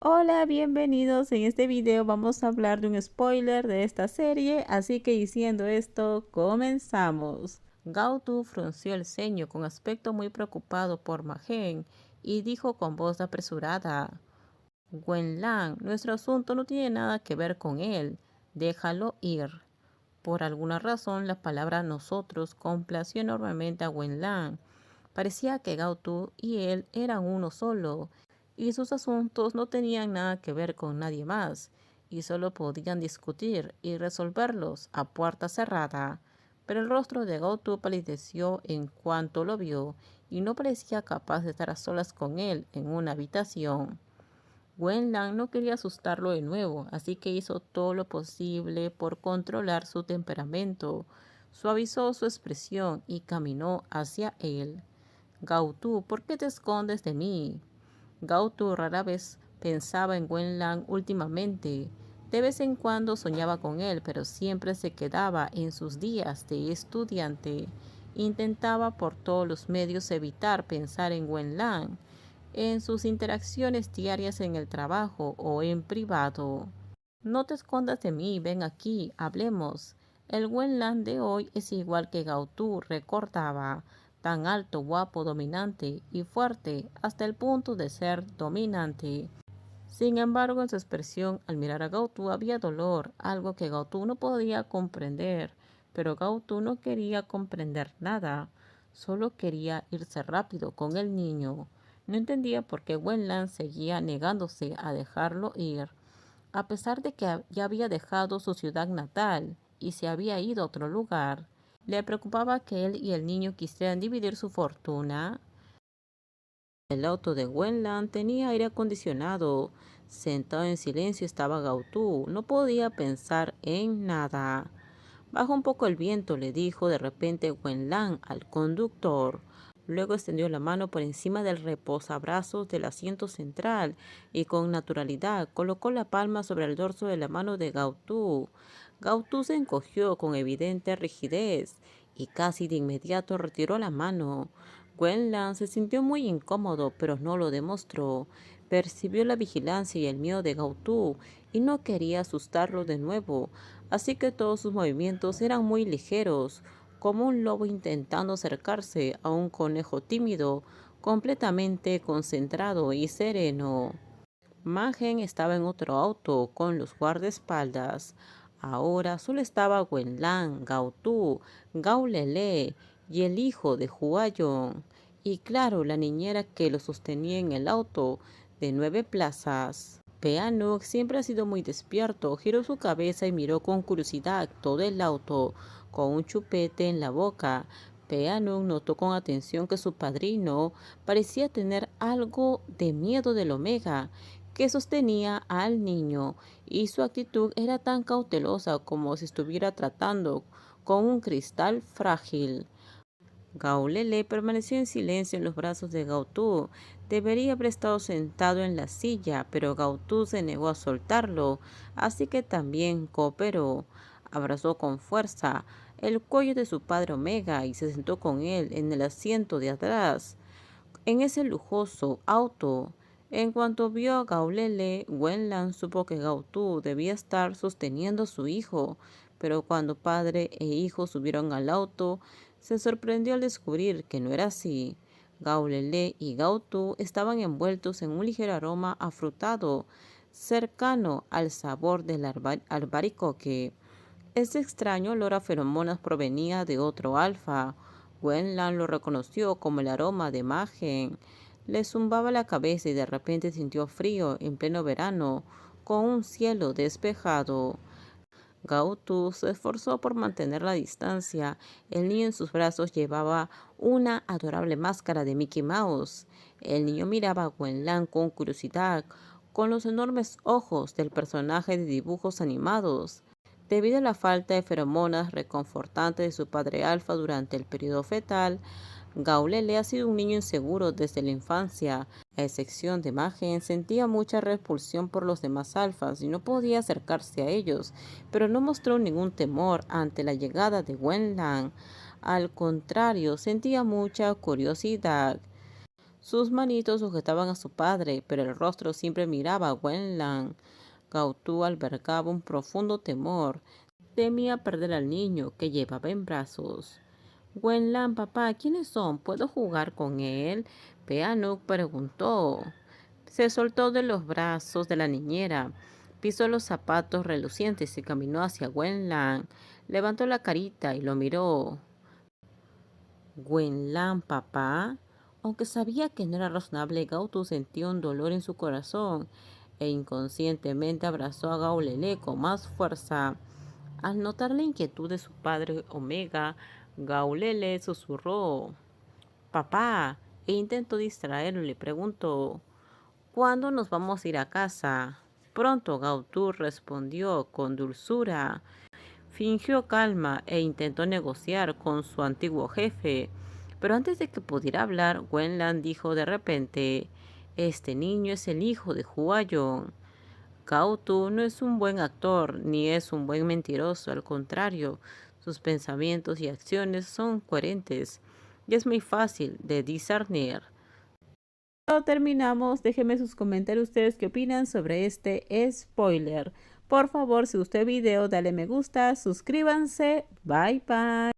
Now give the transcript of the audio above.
Hola, bienvenidos. En este video vamos a hablar de un spoiler de esta serie, así que diciendo esto, comenzamos. Gautu frunció el ceño con aspecto muy preocupado por Magen y dijo con voz apresurada: Wenlan, nuestro asunto no tiene nada que ver con él. Déjalo ir. Por alguna razón, la palabra nosotros complació enormemente a Wenlan. Parecía que Gautu y él eran uno solo, y sus asuntos no tenían nada que ver con nadie más, y solo podían discutir y resolverlos a puerta cerrada. Pero el rostro de Gautu palideció en cuanto lo vio, y no parecía capaz de estar a solas con él en una habitación. Wenlan no quería asustarlo de nuevo, así que hizo todo lo posible por controlar su temperamento. Suavizó su expresión y caminó hacia él. Gautu, ¿por qué te escondes de mí? Gautu rara vez pensaba en Wenlan últimamente. De vez en cuando soñaba con él, pero siempre se quedaba en sus días de estudiante. Intentaba por todos los medios evitar pensar en Wenlan, en sus interacciones diarias en el trabajo o en privado. No te escondas de mí, ven aquí, hablemos. El Wenlan de hoy es igual que Gautu recordaba, tan alto, guapo, dominante y fuerte hasta el punto de ser dominante. Sin embargo, en su expresión al mirar a Gautu había dolor, algo que Gautu no podía comprender, pero Gautu no quería comprender nada, solo quería irse rápido con el niño. No entendía por qué Wenlan seguía negándose a dejarlo ir, a pesar de que ya había dejado su ciudad natal y se había ido a otro lugar. Le preocupaba que él y el niño quisieran dividir su fortuna. El auto de Wenlan tenía aire acondicionado. Sentado en silencio estaba Gautu. No podía pensar en nada. Baja un poco el viento, le dijo de repente Wenlan al conductor. Luego extendió la mano por encima del reposabrazos del asiento central y con naturalidad colocó la palma sobre el dorso de la mano de Gautu. Gautu se encogió con evidente rigidez y casi de inmediato retiró la mano. Wenlan se sintió muy incómodo, pero no lo demostró. Percibió la vigilancia y el miedo de Gautu y no quería asustarlo de nuevo, así que todos sus movimientos eran muy ligeros, como un lobo intentando acercarse a un conejo tímido, completamente concentrado y sereno. Magen estaba en otro auto con los guardaespaldas. Ahora solo estaba Wenlan, Gautu, Gaulele y el hijo de Huayon. Y claro, la niñera que lo sostenía en el auto de 9 plazas. Peanut siempre ha sido muy despierto. Giró su cabeza y miró con curiosidad todo el auto, con un chupete en la boca. Peanut notó con atención que su padrino parecía tener algo de miedo del Omega que sostenía al niño, y su actitud era tan cautelosa como si estuviera tratando con un cristal frágil. Gaulele permaneció en silencio en los brazos de Gautu. Debería haber estado sentado en la silla, pero Gautu se negó a soltarlo, así que también cooperó. Abrazó con fuerza el cuello de su padre Omega y se sentó con él en el asiento de atrás en ese lujoso auto. En cuanto vio a Gaulele, Wenlan supo que Gautu debía estar sosteniendo a su hijo, pero cuando padre e hijo subieron al auto, se sorprendió al descubrir que no era así. Gaulele y Gautu estaban envueltos en un ligero aroma afrutado, cercano al sabor del albaricoque. Ese extraño olor a feromonas provenía de otro alfa. Wenlan lo reconoció como el aroma de Magen. Le zumbaba la cabeza y de repente sintió frío en pleno verano, con un cielo despejado. Gautu se esforzó por mantener la distancia. El niño en sus brazos llevaba una adorable máscara de Mickey Mouse. El niño miraba a Wenlan con curiosidad, con los enormes ojos del personaje de dibujos animados. Debido a la falta de feromonas reconfortantes de su padre alfa durante el periodo fetal, Gaulele ha sido un niño inseguro desde la infancia. A excepción de Magen, sentía mucha repulsión por los demás alfas y no podía acercarse a ellos, pero no mostró ningún temor ante la llegada de Wenlan. Al contrario, sentía mucha curiosidad. Sus manitos sujetaban a su padre, pero el rostro siempre miraba a Wenlan. Gautú albergaba un profundo temor. Temía perder al niño que llevaba en brazos. Wenlan, papá, ¿quiénes son? ¿Puedo jugar con él? Peanut preguntó. Se soltó de los brazos de la niñera, pisó los zapatos relucientes y caminó hacia Wenlan. Levantó la carita y lo miró. Wenlan, papá. Aunque sabía que no era razonable, Gautu sentía un dolor en su corazón e inconscientemente abrazó a Gaulele con más fuerza. Al notar la inquietud de su padre Omega, Gaulele susurró: Papá, e intentó distraerlo y le preguntó: ¿Cuándo nos vamos a ir a casa? Pronto, Gautu respondió con dulzura. Fingió calma e intentó negociar con su antiguo jefe, pero antes de que pudiera hablar, Wenlan dijo de repente: Este niño es el hijo de Huayon. Gautu no es un buen actor ni es un buen mentiroso, al contrario, sus pensamientos y acciones son coherentes y es muy fácil de discernir. Terminamos. Déjenme sus comentarios ustedes qué opinan sobre este spoiler. Por favor, si gustó el video, dale me gusta, suscríbanse. Bye bye.